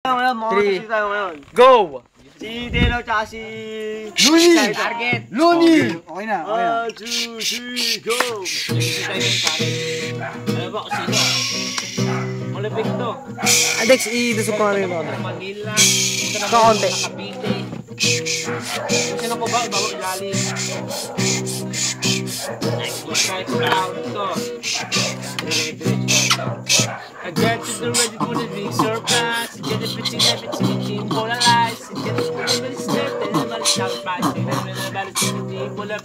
Three. tayo ngayon. Go! Si Deno tsaka si... Looney! Target! Looney! Okay na, okay na. 1, 2, 3, go! Alam ba kung sino? Malapit to. Adex, idusok ko rin ako. Manila. Kaunti. Cavite. Kung sino ko ba? Bago ilalim. Kahit crowd to. I get to the ready for the big surprise. Get the pitching, everything, polarize. Get the very step, then the ball shout price. Then the ball is polar.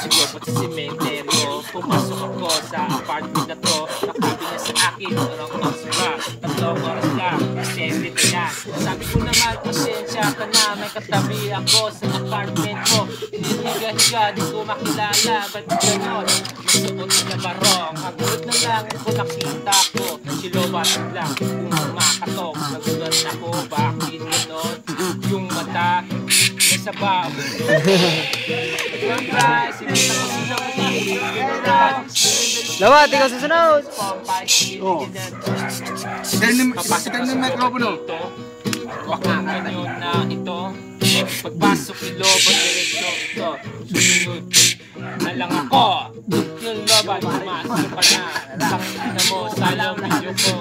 Siguro pati si Menterio. Pumasok ako sa apartment na to. Nakabi niya sa akin. Anong oras ba? 3 oras lang. Kasi everything na. Sabi ko naman, pasensya ka na. May katabi ako sa apartment ko. Hinihiga-higa, di ko makilala. Ba't gano'n? Masuot na barong. Agulot na lang ako nakita ko. Si Lobat lang kumakatok. Nagulat ako, bakit gano'n? Yung mata, may sabaw. Yung price, hindi na ko silang Lawat, ikaw susunod! Oh. Sigaw ng mikropono. Baka ngayon na ito. Pagpasok ni Lobat, diretso ito. Susunod na lang ako. Yung Lobat, pumasok pa na. Sakit na mo sa lang video ko.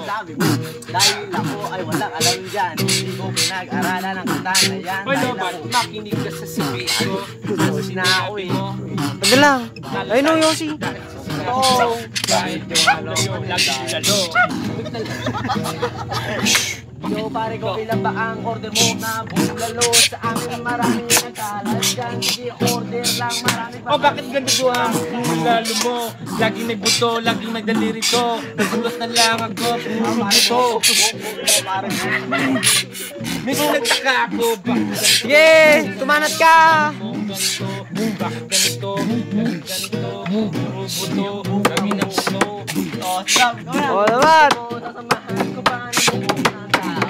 Dahil ako ay walang alam dyan. Hindi ko pinag-aralan ang kanta na yan. Hoy Lobat, makinig ka sa sabihin ko. Tapos na ako eh. Pwede lang. Ayun o, Yoshi. Oh, kahit yung lagi lalo. Yo pare ko, ilan ba ang order mo na bulalo? Sa amin maraming nagkalat dyan. Hindi order lang, marami pa. Oh, bakit ganito ang bulalo mo? Laging may buto, laging may daliri to. Nagulat na lang ako, puro buto. Minsan nagtaka ako, bakit Sige! Tumanat ka! bakit ganito? Bakit ganito? Puro buto, laging na buto. Oh, stop. O, naman! Sasamahan ko pa ng buong tao.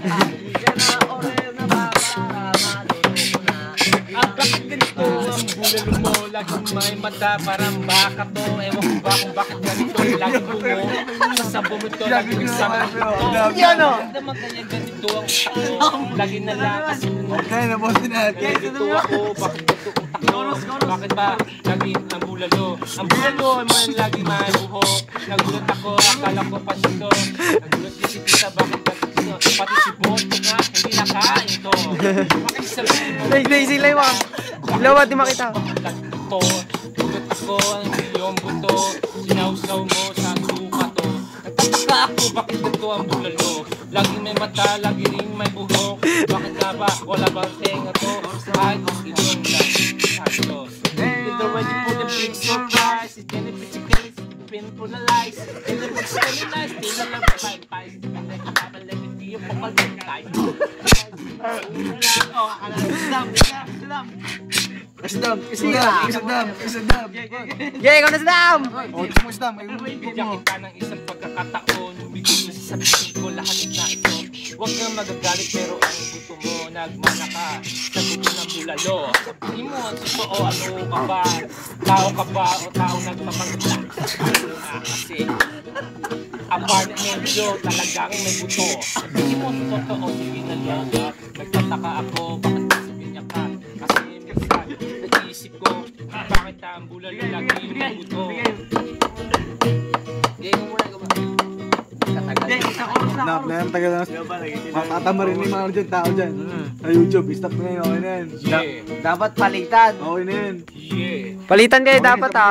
Hindi ka na order na ba para maluloko na. Ah, bakit ganito ang bulalo mo? Laging may mata, parang baka to. Ewan ko ba kung bakit ganito. Laging mo, sasabong mo ito, laging isama ito. Yan o! Bakit naman kaya ganito ang utak mo? Lagi na lang kasi Okay, nabosin natin. ganito ako. Bakit ganito ang utak mo? Bakit ba laging ang bulalo? Ang bulalo ay man laging may buhok. Nagulat ako, akala ko pa ito. Nagulat din si Tita, bakit ganito? Pati si Boto nga, hindi nakain ito. Bakit sabihin mo? Daisy lang yung Lawat, di makita. Ito, gulat ako ang iyong buto. Sinausaw mo sa suka to. Nagtataka ako, bakit ito ang bulalo? Laging may mata, lagi rin may buhok. Bakit nga ba, wala bang tenga to? Kahit iyon lang, ito. It's already for the big surprise. It's gonna be chicken, it's been for the lies. And the big story nice, still a love five pies. And then I'm a let me see you for all the time. Oh, Isdam, isdam. Yay, ikaw na si Dam! Oh, ito mo isdam. Ay, Bigyan kita ng isang pagkakataon. Bigyan mo sa sabihin ko lahat na ito. Huwag kang magagalit pero ang gusto mo nagmana ka. Sagot mo ng bulalo. Sabihin mo ang totoo, ano ka ba? Tao ka ba o tao nagpapagla? Ano nga kasi apartment yun talagang may buto. Sabihin mo ang totoo, sige na lang. Nagtataka ako, bakit sabihin niya ka? Kasi minsan, nag-iisip ko, bakit ang bulalo lagi may buto? na tagal na. Makatama rin yung mga dyan, tao dyan. Sa YouTube, stop na yun, okay na yan. Yeah. Dapat palitan. Okay na yan. Yeah. Palitan kayo dapat ha.